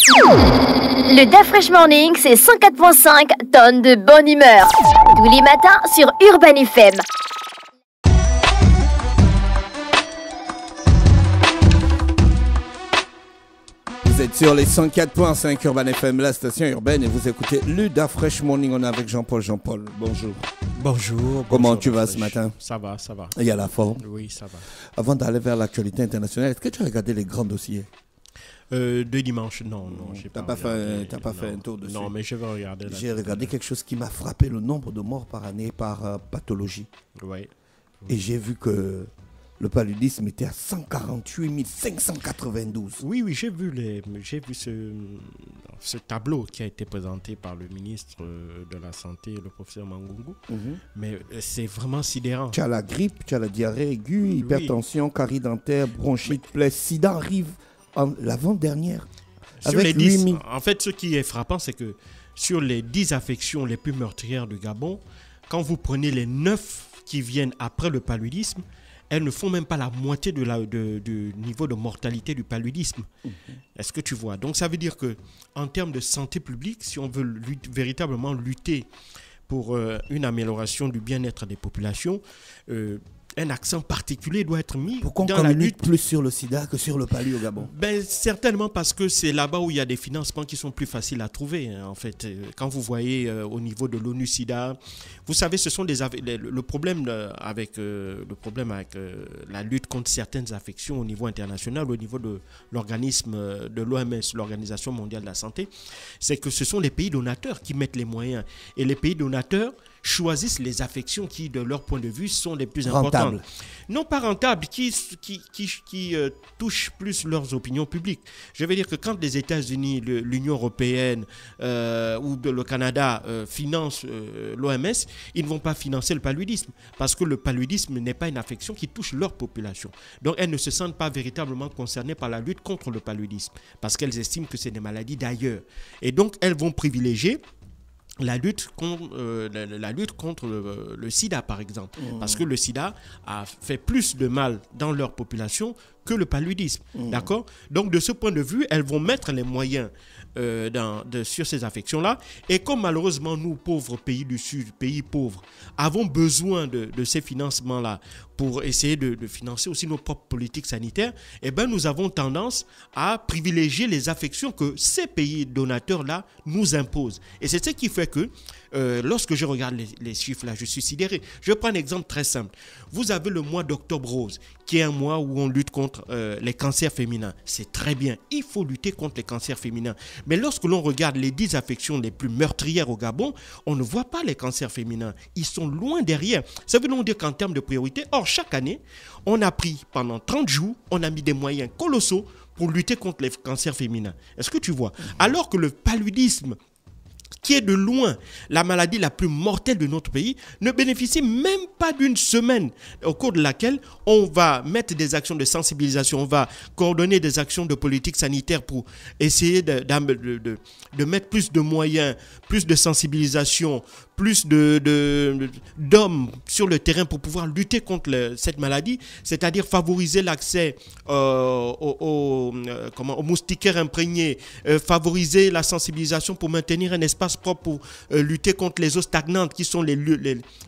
Le DAF Fresh Morning, c'est 104.5 tonnes de bonne humeur. Tous les matins sur Urban FM. Vous êtes sur les 104.5 Urban FM, la station urbaine, et vous écoutez le DAF Fresh Morning. On est avec Jean-Paul. Jean-Paul, bonjour. Bonjour. Comment bonjour, tu vas ce matin? Ça va, ça va. Il y a la forme? Oui, ça va. Avant d'aller vers l'actualité internationale, est-ce que tu as regardé les grands dossiers? De dimanche, non, j'ai T'as pas pas regardé. fait, fait un tour dessus? Non, mais je vais regarder. J'ai regardé quelque chose qui m'a frappé, le nombre de morts par année par pathologie. Oui. Et j'ai vu que le paludisme était à 148 592. Oui, j'ai vu ce tableau qui a été présenté par le ministre de la Santé, le professeur Mangungu. Mais c'est vraiment sidérant. Tu as la grippe, tu as la diarrhée aiguë, hypertension, carie dentaire, bronchite, plaie, sida arrive l'avant-dernière. Sur les 10, en fait, ce qui est frappant, c'est que sur les 10 affections les plus meurtrières du Gabon, quand vous prenez les 9 qui viennent après le paludisme, elles ne font même pas la moitié du niveau de mortalité du paludisme. Est-ce que tu vois? Donc ça veut dire que en termes de santé publique, si on veut véritablement lutter pour une amélioration du bien-être des populations, un accent particulier doit être mis Pourquoi dans la lutte plus sur le sida que sur le palu au Gabon? Certainement parce que c'est là-bas où il y a des financements qui sont plus faciles à trouver. En fait, quand vous voyez au niveau de l'ONU-SIDA, vous savez, ce sont le problème avec la lutte contre certaines affections au niveau international, au niveau de l'organisme de l'OMS, l'Organisation mondiale de la santé, c'est que ce sont les pays donateurs qui mettent les moyens. Et les pays donateurs choisissent les affections qui, de leur point de vue, sont les plus importantes. Non pas rentables, qui touchent plus leurs opinions publiques. Je veux dire que quand les États-Unis, l'Union européenne ou le Canada financent l'OMS, ils ne vont pas financer le paludisme parce que le paludisme n'est pas une affection qui touche leur population. Donc elles ne se sentent pas véritablement concernées par la lutte contre le paludisme parce qu'elles estiment que c'est des maladies d'ailleurs. Et donc elles vont privilégier la lutte contre le sida, par exemple. Parce que le sida a fait plus de mal dans leur population que le paludisme. D'accord? Donc, de ce point de vue, elles vont mettre les moyens sur ces affections-là. Et comme malheureusement, nous, pauvres pays du Sud, pays pauvres, avons besoin de ces financements-là pour essayer de financer aussi nos propres politiques sanitaires, eh ben, nous avons tendance à privilégier les affections que ces pays donateurs-là nous imposent. Et c'est ce qui fait que lorsque je regarde les chiffres là, je suis sidéré. Je prends un exemple très simple. Vous avez le mois d'octobre rose, qui est un mois où on lutte contre les cancers féminins. C'est très bien. Il faut lutter contre les cancers féminins. Mais lorsque l'on regarde les 10 affections les plus meurtrières au Gabon, on ne voit pas les cancers féminins. Ils sont loin derrière. Ça veut donc dire qu'en termes de priorité, chaque année, on a pris pendant 30 jours, on a mis des moyens colossaux pour lutter contre les cancers féminins. Est-ce que tu vois? Alors que le paludisme, qui est de loin la maladie la plus mortelle de notre pays, ne bénéficie même pas d'une semaine au cours de laquelle on va mettre des actions de sensibilisation, on va coordonner des actions de politique sanitaire pour essayer de mettre plus de moyens, plus de sensibilisation, plus d'hommes sur le terrain pour pouvoir lutter contre cette maladie, c'est-à-dire favoriser l'accès aux moustiquaires imprégnés, favoriser la sensibilisation pour maintenir un espace propre pour lutter contre les eaux stagnantes qui sont les lieux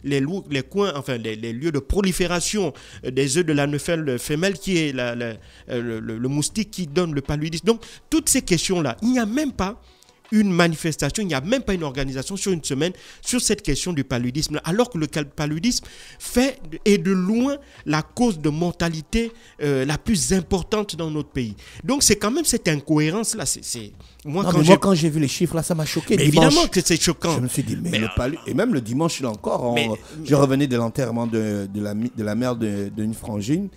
de prolifération des œufs de la neufelle femelle qui est le moustique qui donne le paludisme. Donc, toutes ces questions-là, il n'y a même pas une manifestation, il n'y a même pas une organisation sur une semaine sur cette question du paludisme, alors que le paludisme est de loin la cause de mortalité la plus importante dans notre pays. Donc c'est quand même cette incohérence-là. Moi, quand j'ai vu les chiffres là, ça m'a choqué. Mais évidemment que c'est choquant. Je me suis dit, et même le dimanche là encore, je revenais de l'enterrement de la mère d'une frangine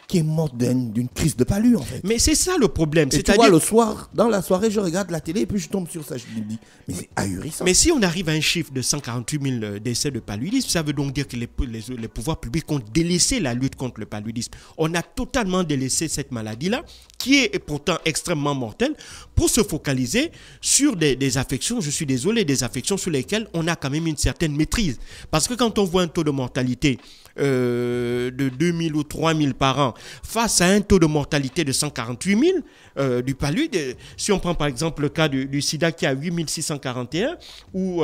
qui est morte d'une crise de palu, en fait. Mais c'est ça le problème. Et tu vois, le soir, dans la soirée, je regarde la télé et puis je tombe sur ça. Je me dis, mais c'est ahurissant. Mais si on arrive à un chiffre de 148 000 décès de paludisme, ça veut donc dire que les pouvoirs publics ont délaissé la lutte contre le paludisme. On a totalement délaissé cette maladie-là, qui est pourtant extrêmement mortelle, pour se focaliser sur des affections, je suis désolé, des affections sur lesquelles on a quand même une certaine maîtrise. Parce que quand on voit un taux de mortalité de 2000 ou 3000 par an face à un taux de mortalité de 148 000 du palud, si on prend par exemple le cas du sida qui est à 8641 ou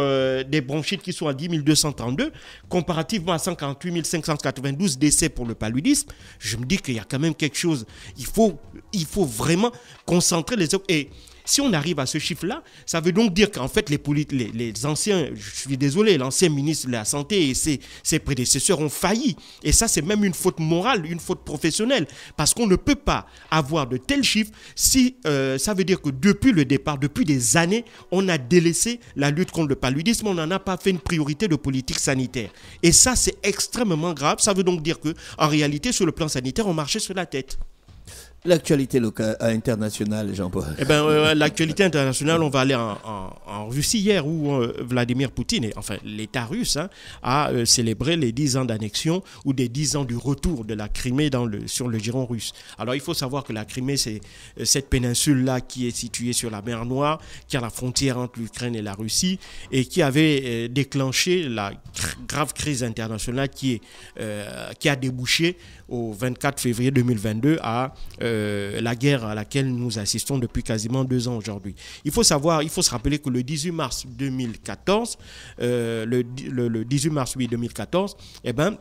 des bronchites qui sont à 10 232 comparativement à 148 592 décès pour le paludisme, je me dis qu'il y a quand même quelque chose, il faut vraiment concentrer les autres. Et si on arrive à ce chiffre-là, ça veut donc dire qu'en fait, les anciens, je suis désolé, l'ancien ministre de la Santé et ses prédécesseurs ont failli. Et ça, c'est même une faute morale, une faute professionnelle. Parce qu'on ne peut pas avoir de tels chiffres si ça veut dire que depuis le départ, depuis des années, on a délaissé la lutte contre le paludisme. On n'en a pas fait une priorité de politique sanitaire. Et ça, c'est extrêmement grave. Ça veut donc dire qu'en réalité, sur le plan sanitaire, on marchait sur la tête. L'actualité locale, internationale, Jean-Paul. Eh ben, l'actualité internationale, on va aller en Russie hier où Vladimir Poutine, enfin l'État russe, a célébré les 10 ans d'annexion ou des 10 ans du retour de la Crimée sur le giron russe. Alors il faut savoir que la Crimée, c'est cette péninsule-là qui est située sur la mer Noire, qui a la frontière entre l'Ukraine et la Russie et qui avait déclenché la grave crise internationale qui a débouché au 24 février 2022 à la guerre à laquelle nous assistons depuis quasiment 2 ans aujourd'hui. Il faut se rappeler que le 18 mars 2014, le 18 mars 2014, eh ben,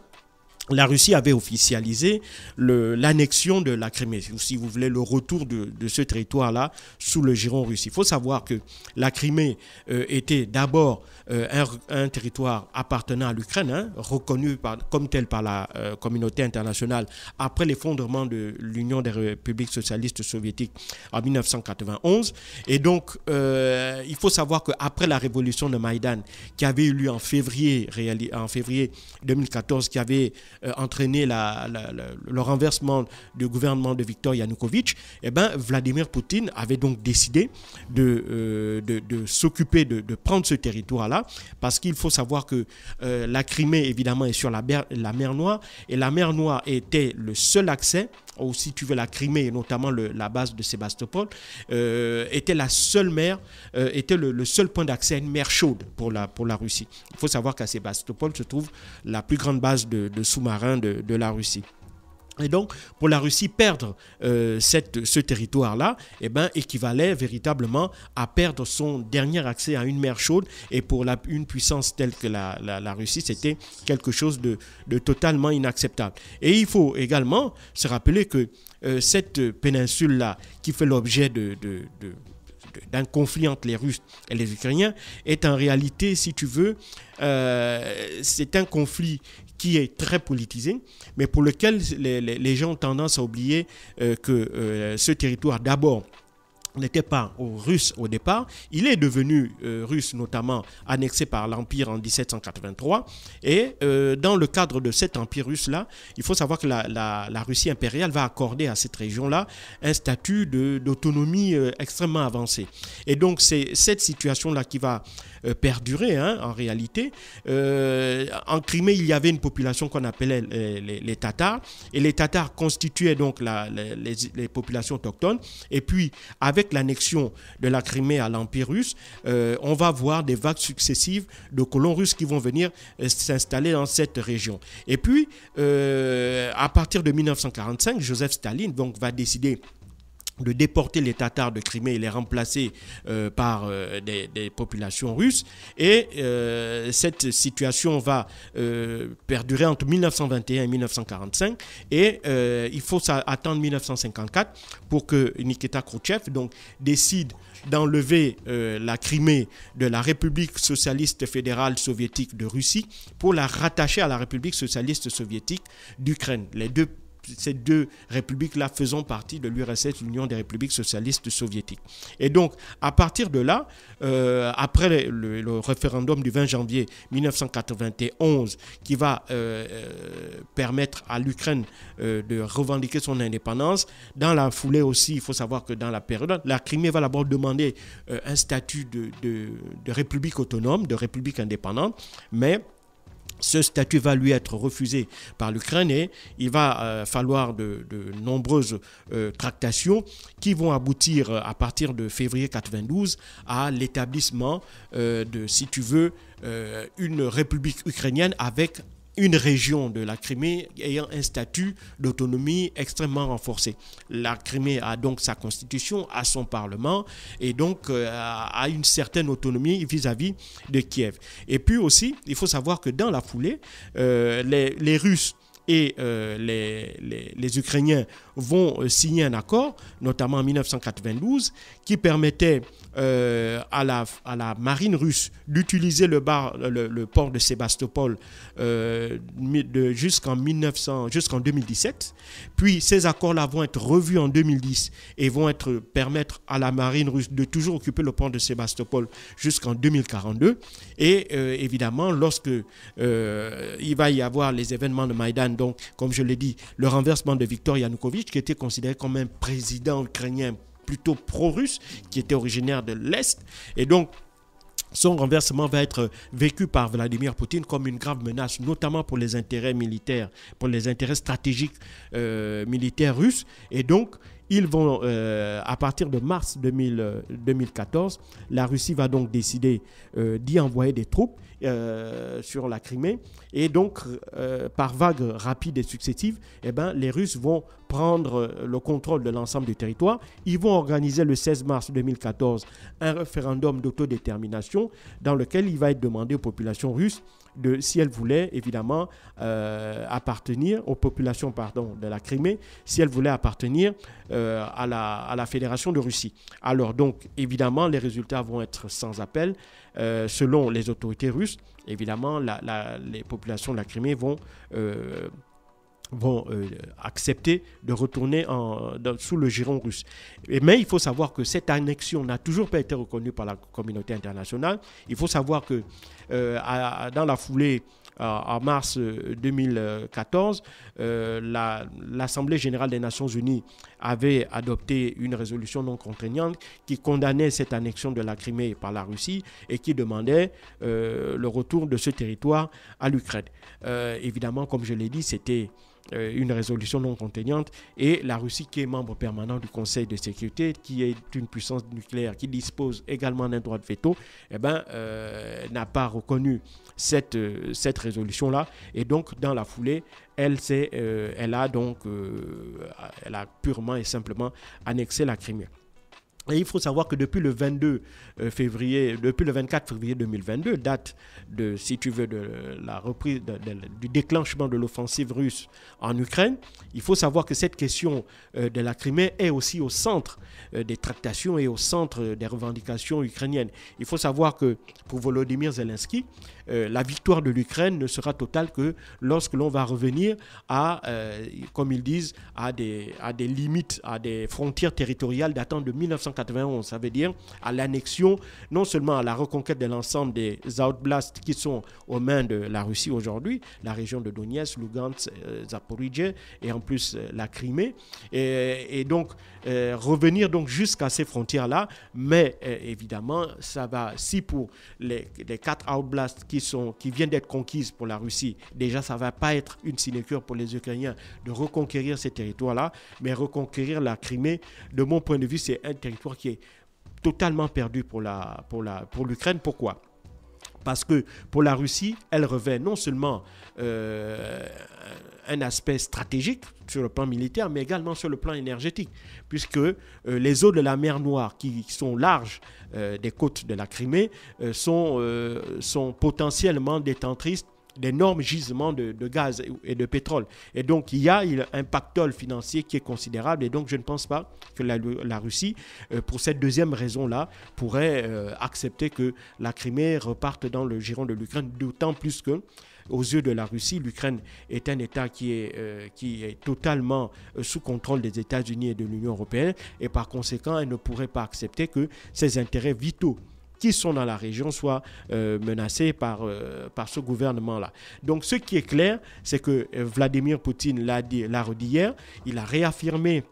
la Russie avait officialisé l'annexion de la Crimée, si vous voulez, le retour de ce territoire-là sous le giron russe. Il faut savoir que la Crimée était d'abord un territoire appartenant à l'Ukraine, reconnu comme tel par la communauté internationale après l'effondrement de l'Union des républiques socialistes soviétiques en 1991. Et donc, il faut savoir qu'après la révolution de Maïdan, qui avait eu lieu en février 2014, qui avait entraîné le renversement du gouvernement de Viktor Yanukovych, eh ben, Vladimir Poutine avait donc décidé de s'occuper, de prendre ce territoire-là, parce qu'il faut savoir que la Crimée, évidemment, est sur la mer Noire, et la mer Noire était le seul accès, ou si tu veux la Crimée, et notamment la base de Sébastopol, était la seule mer, était le seul point d'accès à une mer chaude pour la Russie. Il faut savoir qu'à Sébastopol se trouve la plus grande base de sous-marins de la Russie. Et donc, pour la Russie, perdre ce territoire-là, eh ben, équivalait véritablement à perdre son dernier accès à une mer chaude. Et pour une puissance telle que la Russie, c'était quelque chose de totalement inacceptable. Et il faut également se rappeler que cette péninsule-là, qui fait l'objet d'un conflit entre les Russes et les Ukrainiens, est en réalité, si tu veux, c'est un conflit qui est très politisé, mais pour lequel les gens ont tendance à oublier que ce territoire, d'abord, n'était pas russe au départ. Il est devenu russe, notamment annexé par l'Empire en 1783. Et dans le cadre de cet empire russe-là, il faut savoir que la Russie impériale va accorder à cette région-là un statut d'autonomie extrêmement avancé. Et donc, c'est cette situation-là qui va perdurer, en réalité. En Crimée, il y avait une population qu'on appelait les Tatars. Et les Tatars constituaient donc les populations autochtones. Et puis, avec l'annexion de la Crimée à l'Empire russe, on va voir des vagues successives de colons russes qui vont venir s'installer dans cette région. Et puis, à partir de 1945, Joseph Staline donc, va décider de déporter les Tatars de Crimée et les remplacer par des populations russes. Et cette situation va perdurer entre 1921 et 1945. Et il faut attendre 1954 pour que Nikita Khrouchtchev donc, décide d'enlever la Crimée de la République socialiste fédérale soviétique de Russie pour la rattacher à la République socialiste soviétique d'Ukraine. Ces deux républiques-là faisant partie de l'URSS, l'Union des républiques socialistes soviétiques. Et donc, à partir de là, après le référendum du 20 janvier 1991, qui va permettre à l'Ukraine de revendiquer son indépendance, dans la foulée aussi, il faut savoir que dans la période, la Crimée va d'abord demander un statut de république autonome, de république indépendante, mais Ce statut va lui être refusé par l'Ukraine et il va falloir de nombreuses tractations qui vont aboutir à partir de février 92 à l'établissement si tu veux, une république ukrainienne avec une région de la Crimée ayant un statut d'autonomie extrêmement renforcé. La Crimée a donc sa constitution, a son parlement et donc a une certaine autonomie vis-à-vis de Kiev. Et puis aussi, il faut savoir que dans la foulée, les Russes et les Ukrainiens vont signer un accord, notamment en 1992, qui permettait à la marine russe d'utiliser le port de Sébastopol jusqu'en 2017. Puis ces accords-là vont être revus en 2010 et vont permettre à la marine russe de toujours occuper le port de Sébastopol jusqu'en 2042. Et évidemment, lorsque il va y avoir les événements de Maïdan, donc comme je l'ai dit, le renversement de Viktor Yanukovych, qui était considéré comme un président ukrainien plutôt pro-russe, qui était originaire de l'Est. Et donc, son renversement va être vécu par Vladimir Poutine comme une grave menace, notamment pour les intérêts militaires, pour les intérêts stratégiques militaires russes. Et donc, ils vont, à partir de mars 2014, la Russie va donc décider d'y envoyer des troupes sur la Crimée. Et donc, par vagues rapides et successives, les Russes vont prendre le contrôle de l'ensemble du territoire. Ils vont organiser le 16 mars 2014 un référendum d'autodétermination dans lequel il va être demandé aux populations russes si elles voulaient évidemment appartenir aux populations de la Crimée, si elles voulaient appartenir à la Fédération de Russie. Alors donc évidemment les résultats vont être sans appel. Selon les autorités russes, évidemment les populations de la Crimée vont accepter de retourner sous le giron russe. Mais il faut savoir que cette annexion n'a toujours pas été reconnue par la communauté internationale. Il faut savoir que dans la foulée, en mars 2014, l'Assemblée générale des Nations unies avait adopté une résolution non contraignante qui condamnait cette annexion de la Crimée par la Russie et qui demandait le retour de ce territoire à l'Ukraine. Évidemment, comme je l'ai dit, c'était une résolution non contraignante et la Russie, qui est membre permanent du Conseil de sécurité, qui est une puissance nucléaire, qui dispose également d'un droit de veto, n'a pas reconnu cette résolution-là et donc dans la foulée, elle a purement et simplement annexé la Crimée. Et il faut savoir que depuis le 24 février 2022, date si tu veux, de la reprise, du déclenchement de l'offensive russe en Ukraine, il faut savoir que cette question de la Crimée est aussi au centre des tractations et au centre des revendications ukrainiennes. Il faut savoir que pour Volodymyr Zelensky, la victoire de l'Ukraine ne sera totale que lorsque l'on va revenir comme ils disent, à des limites, à des frontières territoriales datant de 1991. Ça veut dire à l'annexion, non seulement à la reconquête de l'ensemble des outblasts qui sont aux mains de la Russie aujourd'hui, la région de Donetsk, Lugansk, Zaporijie et en plus la Crimée, et donc revenir donc jusqu'à ces frontières-là, mais évidemment, ça va, si pour les 4 outblasts qui viennent d'être conquises pour la Russie, déjà ça ne va pas être une sinécure pour les Ukrainiens de reconquérir ces territoires-là, mais reconquérir la Crimée, de mon point de vue, c'est un territoire qui est totalement perdu pour l'Ukraine. Pourquoi ? Parce que pour la Russie, elle revêt non seulement un aspect stratégique sur le plan militaire, mais également sur le plan énergétique, puisque les eaux de la mer Noire, qui sont larges des côtes de la Crimée, sont potentiellement détentrices d'énormes gisements de gaz et de pétrole. Et donc, il y a un pactole financier qui est considérable. Et donc, je ne pense pas que la Russie, pour cette deuxième raison-là, pourrait accepter que la Crimée reparte dans le giron de l'Ukraine, d'autant plus que, aux yeux de la Russie, l'Ukraine est un État qui est totalement sous contrôle des États-Unis et de l'Union européenne. Et par conséquent, elle ne pourrait pas accepter que ses intérêts vitaux qui sont dans la région soient menacés par ce gouvernement-là. Donc, ce qui est clair, c'est que Vladimir Poutine l'a redit hier, il a réaffirmé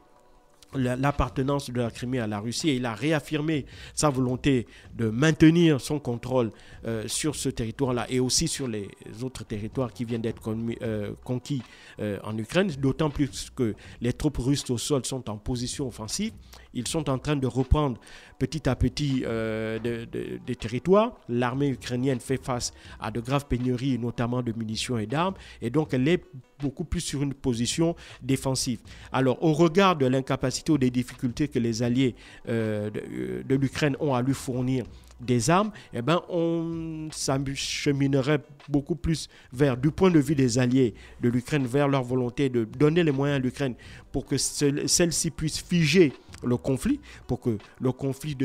l'appartenance de la Crimée à la Russie, et il a réaffirmé sa volonté de maintenir son contrôle sur ce territoire-là et aussi sur les autres territoires qui viennent d'être conquis en Ukraine, d'autant plus que les troupes russes au sol sont en position offensive. Ils sont en train de reprendre petit à petit des territoires. L'armée ukrainienne fait face à de graves pénuries, notamment de munitions et d'armes, et donc elle est beaucoup plus sur une position défensive. Alors, au regard de l'incapacité ou des difficultés que les alliés de l'Ukraine ont à lui fournir des armes, eh ben, on s'acheminerait beaucoup plus vers, du point de vue des alliés de l'Ukraine, vers leur volonté de donner les moyens à l'Ukraine pour que celle-ci puisse figer le conflit, pour que le conflit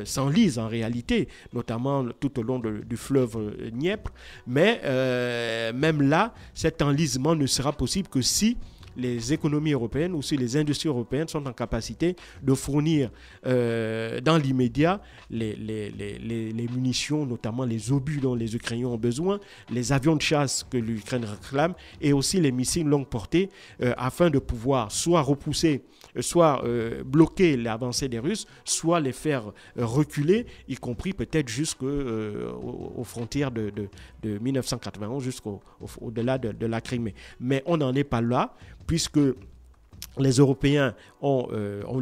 s'enlise en réalité, notamment tout au long du fleuve Dniepr. Mais même là, cet enlisement ne sera possible que si les économies européennes ou si les industries européennes sont en capacité de fournir dans l'immédiat les munitions, notamment les obus dont les Ukrainiens ont besoin, les avions de chasse que l'Ukraine réclame et aussi les missiles longue portée afin de pouvoir soit repousser, soit bloquer l'avancée des Russes, soit les faire reculer, y compris peut-être jusqu'aux frontières de 1991, jusqu'au-delà de la Crimée. Mais on n'en est pas là, puisque les Européens ont,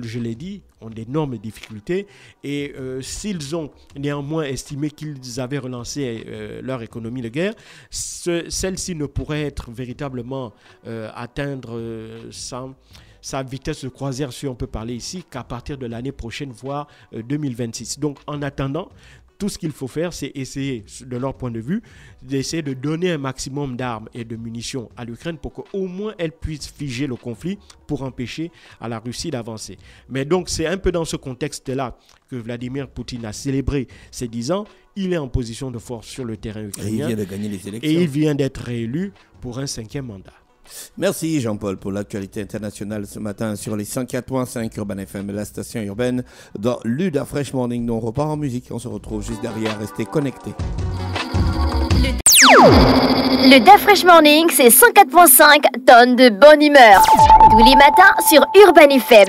je l'ai dit, ont d'énormes difficultés et s'ils ont néanmoins estimé qu'ils avaient relancé leur économie de guerre, celle-ci ne pourrait être véritablement atteindre sa vitesse de croisière, si on peut parler ici, qu'à partir de l'année prochaine, voire 2026. Donc en attendant, tout ce qu'il faut faire, c'est essayer, de leur point de vue, d'essayer de donner un maximum d'armes et de munitions à l'Ukraine pour qu'au moins elle puisse figer le conflit pour empêcher à la Russie d'avancer. Mais donc, c'est un peu dans ce contexte-là que Vladimir Poutine a célébré ses 10 ans. Il est en position de force sur le terrain ukrainien. Et il vient de gagner les élections. Et il vient d'être réélu pour un 5e mandat. Merci Jean-Paul pour l'actualité internationale ce matin sur les 104.5 Urban FM, la station urbaine dans l'Uda Fresh Morning. Nous on repart en musique, on se retrouve juste derrière, restez connectés. Le Da Fresh Morning, c'est 104.5 tonnes de bonne humeur. Tous les matins sur Urban FM.